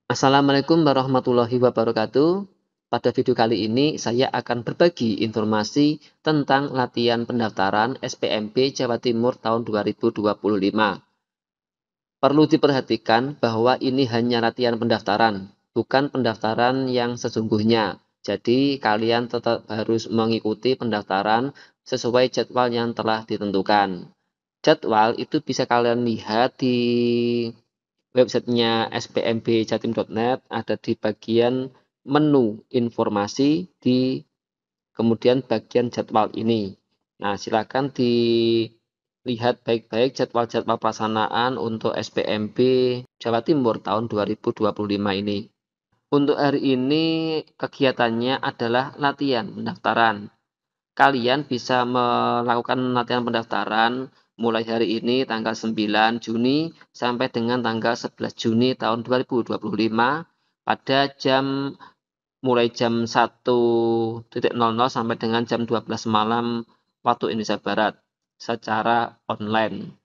Assalamualaikum warahmatullahi wabarakatuh. Pada video kali ini saya akan berbagi informasi tentang latihan pendaftaran SPMB Jawa Timur tahun 2025. Perlu diperhatikan bahwa ini hanya latihan pendaftaran, bukan pendaftaran yang sesungguhnya. Jadi kalian tetap harus mengikuti pendaftaran sesuai jadwal yang telah ditentukan. Jadwal itu bisa kalian lihat di websitenya spmbjatim.net, ada di bagian menu informasi di kemudian bagian jadwal ini. Nah, silakan dilihat baik-baik jadwal-jadwal pelaksanaan untuk SPMB Jawa Timur tahun 2025 ini. Untuk hari ini kegiatannya adalah latihan pendaftaran. Kalian bisa melakukan latihan pendaftaran mulai hari ini tanggal 9 Juni sampai dengan tanggal 11 Juni tahun 2025 pada mulai jam 1.00 sampai dengan jam 12 malam waktu Indonesia Barat secara online.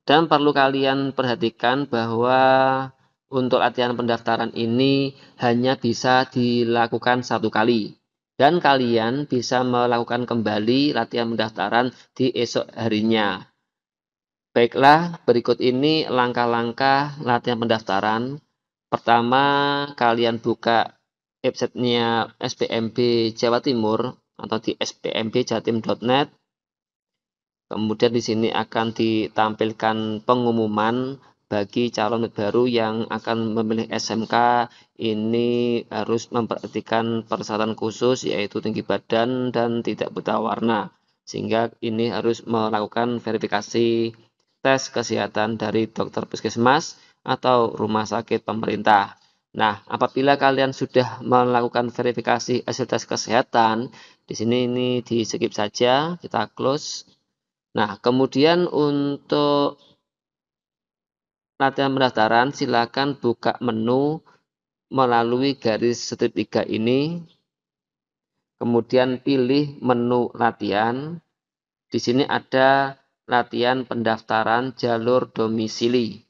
Dan perlu kalian perhatikan bahwa untuk latihan pendaftaran ini hanya bisa dilakukan satu kali. Dan kalian bisa melakukan kembali latihan pendaftaran di esok harinya. Baiklah, berikut ini langkah-langkah latihan pendaftaran. Pertama, kalian buka websitenya SPMB Jawa Timur atau di spmbjatim.net. Kemudian di sini akan ditampilkan pengumuman bagi calon baru yang akan memilih SMK. Ini harus memperhatikan persyaratan khusus, yaitu tinggi badan dan tidak buta warna, sehingga ini harus melakukan verifikasi tes kesehatan dari dokter puskesmas atau rumah sakit pemerintah. Nah, apabila kalian sudah melakukan verifikasi hasil tes kesehatan, di sini ini di skip saja, kita close. Nah, kemudian untuk latihan pendaftaran, silakan buka menu melalui garis strip 3 ini, kemudian pilih menu latihan. Di sini ada latihan pendaftaran jalur domisili.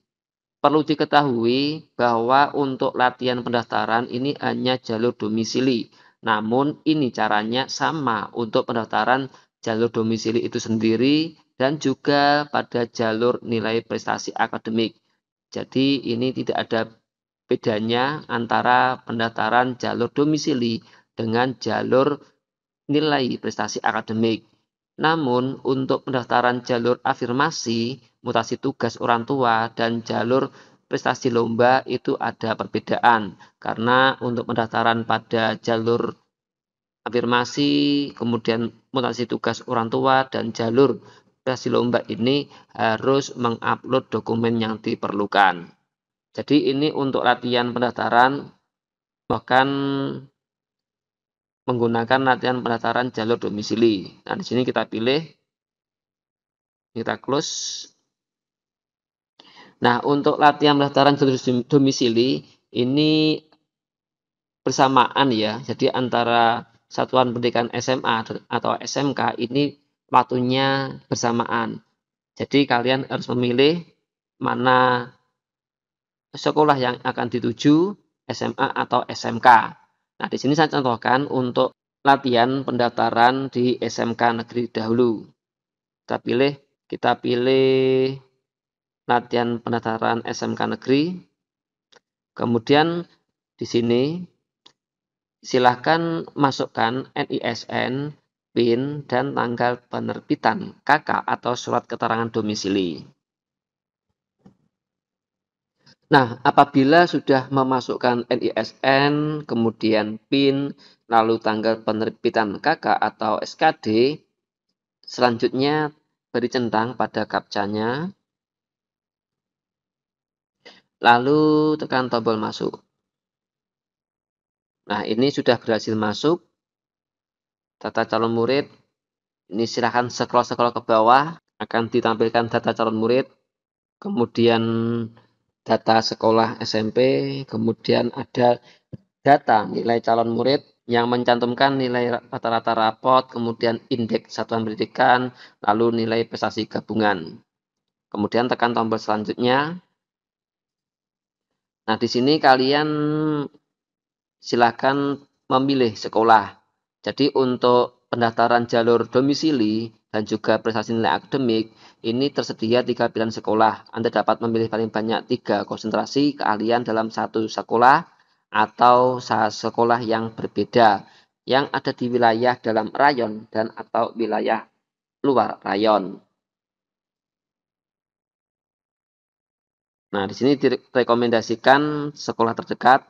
Perlu diketahui bahwa untuk latihan pendaftaran ini hanya jalur domisili. Namun ini caranya sama untuk pendaftaran jalur domisili itu sendiri dan juga pada jalur nilai prestasi akademik. Jadi ini tidak ada bedanya antara pendaftaran jalur domisili dengan jalur nilai prestasi akademik. Namun untuk pendaftaran jalur afirmasi, mutasi tugas orang tua, dan jalur prestasi lomba itu ada perbedaan. Karena untuk pendaftaran pada jalur afirmasi, kemudian mutasi tugas orang tua, dan jalur prestasi lomba ini harus mengupload dokumen yang diperlukan. Jadi ini untuk latihan pendaftaran bahkan menggunakan latihan pendaftaran jalur domisili. Nah, di sini kita pilih, kita close. Nah, untuk latihan pendaftaran jalur domisili ini bersamaan ya. Jadi antara satuan pendidikan SMA atau SMK ini waktunya bersamaan. Jadi kalian harus memilih mana sekolah yang akan dituju, SMA atau SMK. Nah, di sini saya contohkan untuk latihan pendaftaran di SMK negeri dahulu. Kita pilih latihan pendaftaran SMK negeri. Kemudian di sini silahkan masukkan NISN, PIN, dan tanggal penerbitan KK atau surat keterangan domisili. Nah, apabila sudah memasukkan NISN, kemudian PIN, lalu tanggal penerbitan KK atau SKD, selanjutnya beri centang pada captcha-nya, lalu tekan tombol masuk. Nah, ini sudah berhasil masuk. Data calon murid. Ini silahkan scroll ke bawah. Akan ditampilkan data calon murid. Kemudian data sekolah SMP. Kemudian ada data nilai calon murid yang mencantumkan nilai rata-rata rapot. Kemudian indeks satuan pendidikan. Lalu nilai prestasi gabungan. Kemudian tekan tombol selanjutnya. Nah, di sini kalian silakan memilih sekolah. Jadi untuk pendaftaran jalur domisili dan juga prestasi nilai akademik, ini tersedia 3 pilihan sekolah. Anda dapat memilih paling banyak 3 konsentrasi keahlian dalam satu sekolah atau sekolah yang berbeda yang ada di wilayah dalam rayon dan atau wilayah luar rayon. Nah, di sini direkomendasikan sekolah terdekat.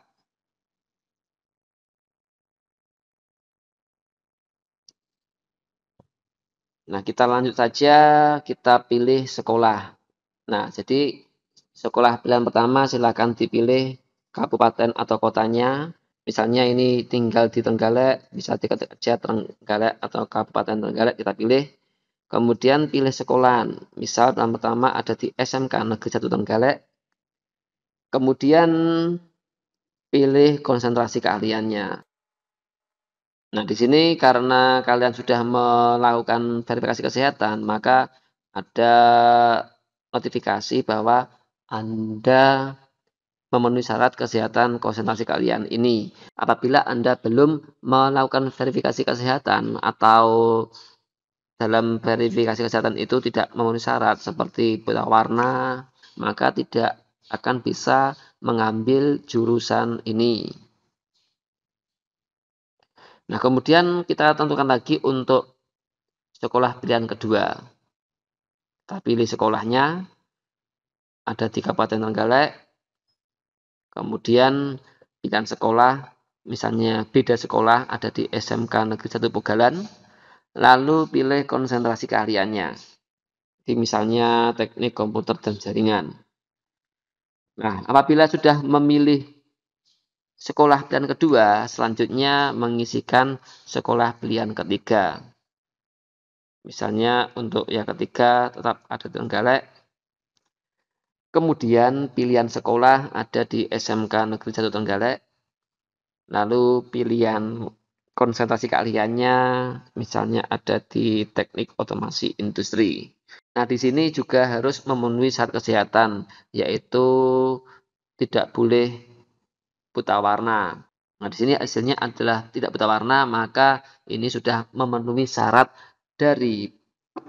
Nah, kita lanjut saja, kita pilih sekolah. Nah, jadi sekolah pilihan pertama silakan dipilih kabupaten atau kotanya. Misalnya ini tinggal di Trenggalek, bisa diketik aja Trenggalek atau Kabupaten Trenggalek, kita pilih. Kemudian pilih sekolahan. Misal yang pertama ada di SMK Negeri 1 Trenggalek. Kemudian pilih konsentrasi keahliannya. Nah, di sini karena kalian sudah melakukan verifikasi kesehatan, maka ada notifikasi bahwa Anda memenuhi syarat kesehatan konsentrasi kalian ini. Apabila Anda belum melakukan verifikasi kesehatan atau dalam verifikasi kesehatan itu tidak memenuhi syarat seperti buta warna, maka tidak akan bisa mengambil jurusan ini. Nah, kemudian kita tentukan lagi untuk sekolah pilihan kedua. Kita pilih sekolahnya, ada di Kabupaten Trenggalek, kemudian pilihan sekolah, misalnya beda sekolah ada di SMK Negeri 1 Pogalan, lalu pilih konsentrasi keahliannya, di misalnya teknik komputer dan jaringan. Nah, apabila sudah memilih sekolah pilihan kedua, selanjutnya mengisikan sekolah pilihan ketiga. Misalnya untuk yang ketiga tetap ada di Trenggalek. Kemudian pilihan sekolah ada di SMK Negeri 1 Trenggalek. Lalu pilihan konsentrasi keahliannya misalnya ada di teknik otomasi industri. Nah, di sini juga harus memenuhi syarat kesehatan, yaitu tidak boleh buta warna. Nah, di sini hasilnya adalah tidak buta warna, maka ini sudah memenuhi syarat dari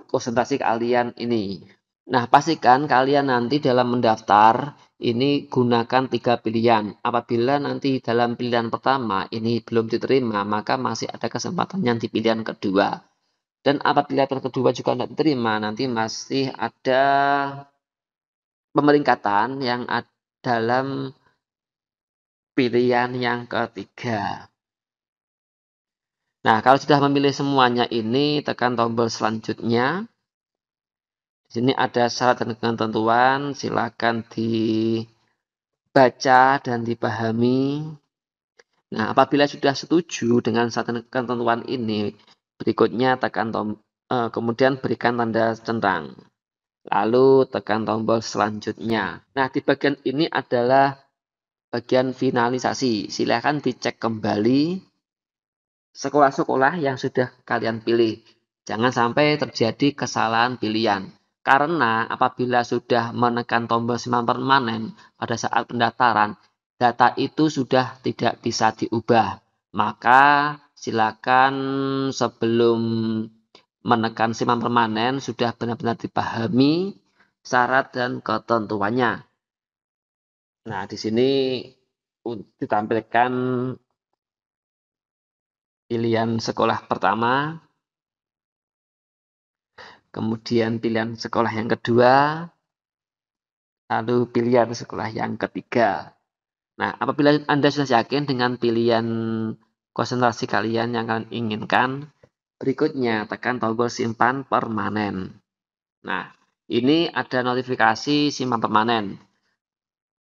konsentrasi keahlian ini. Nah, pastikan kalian nanti dalam mendaftar ini gunakan 3 pilihan. Apabila nanti dalam pilihan pertama ini belum diterima, maka masih ada kesempatan yang di pilihan kedua. Dan apabila pilihan kedua juga tidak diterima, nanti masih ada pemeringkatan yang dalam pilihan yang ketiga. Nah, kalau sudah memilih semuanya ini, tekan tombol selanjutnya. Di sini ada syarat dan ketentuan, silakan dibaca dan dipahami. Nah, apabila sudah setuju dengan syarat dan ketentuan ini, berikutnya tekan kemudian berikan tanda centang. Lalu tekan tombol selanjutnya. Nah, di bagian ini adalah bagian finalisasi. Silakan dicek kembali sekolah-sekolah yang sudah kalian pilih. Jangan sampai terjadi kesalahan pilihan. Karena apabila sudah menekan tombol simpan permanen pada saat pendaftaran, data itu sudah tidak bisa diubah. Maka silakan sebelum menekan simpan permanen sudah benar-benar dipahami syarat dan ketentuannya. Nah, di sini ditampilkan pilihan sekolah pertama, kemudian pilihan sekolah yang kedua, lalu pilihan sekolah yang ketiga. Nah, apabila Anda sudah yakin dengan pilihan konsentrasi kalian yang kalian inginkan, berikutnya tekan tombol simpan permanen. Nah, ini ada notifikasi simpan permanen.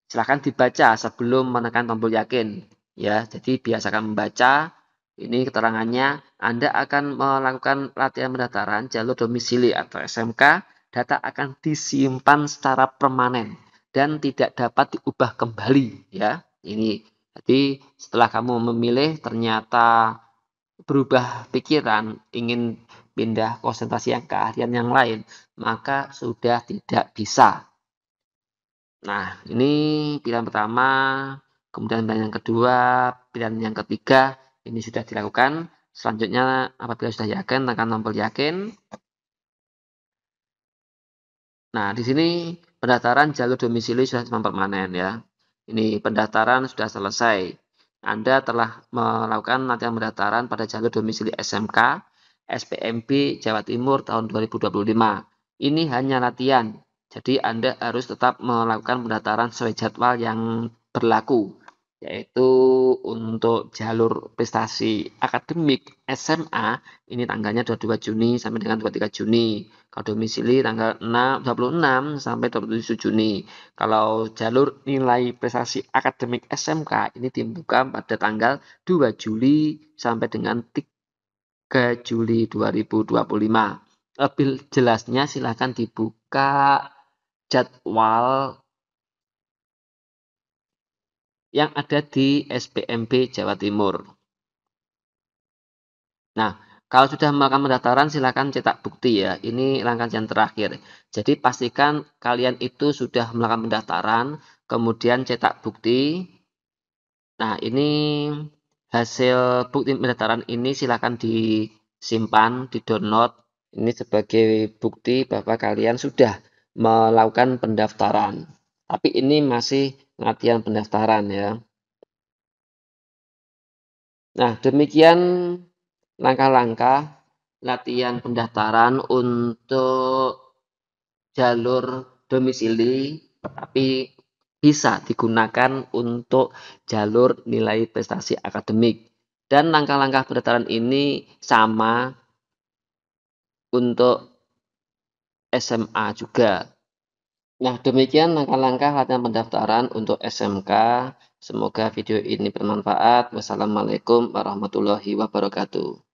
Silahkan dibaca sebelum menekan tombol yakin. Ya, jadi biasakan membaca. Ini keterangannya, Anda akan melakukan latihan pendaftaran jalur domisili atau SMK, data akan disimpan secara permanen dan tidak dapat diubah kembali. Ya, ini. Jadi setelah kamu memilih ternyata berubah pikiran, ingin pindah konsentrasi yang keahlian yang lain, maka sudah tidak bisa. Nah, ini pilihan pertama, kemudian pilihan yang kedua, pilihan yang ketiga, ini sudah dilakukan. Selanjutnya, apabila sudah yakin, tekan tombol yakin. Nah, di sini pendaftaran jalur domisili sudah permanen ya. Ini pendaftaran sudah selesai. Anda telah melakukan latihan pendaftaran pada jalur domisili SMK, SPMB Jawa Timur tahun 2025. Ini hanya latihan, jadi Anda harus tetap melakukan pendaftaran sesuai jadwal yang berlaku, yaitu untuk jalur prestasi akademik SMA, ini tanggalnya 22 Juni sampai dengan 23 Juni. Kalau domisili tanggal 26 sampai 27 Juni. Kalau jalur nilai prestasi akademik SMK ini dibuka pada tanggal 2 Juli sampai dengan 3 Juli 2025. Lebih jelasnya silahkan dibuka jadwal yang ada di SPMB Jawa Timur. Nah, kalau sudah melakukan pendaftaran, silakan cetak bukti ya. Ini langkah yang terakhir. Jadi pastikan kalian itu sudah melakukan pendaftaran, kemudian cetak bukti. Nah, ini hasil bukti pendaftaran ini silakan disimpan, di-download. Ini sebagai bukti bahwa kalian sudah melakukan pendaftaran. Tapi ini masih latihan pendaftaran ya. Nah, demikian langkah-langkah latihan pendaftaran untuk jalur domisili, tapi bisa digunakan untuk jalur nilai prestasi akademik. Dan langkah-langkah pendaftaran ini sama untuk SMA juga. Nah, demikian langkah-langkah latihan pendaftaran untuk SMK. Semoga video ini bermanfaat. Wassalamualaikum warahmatullahi wabarakatuh.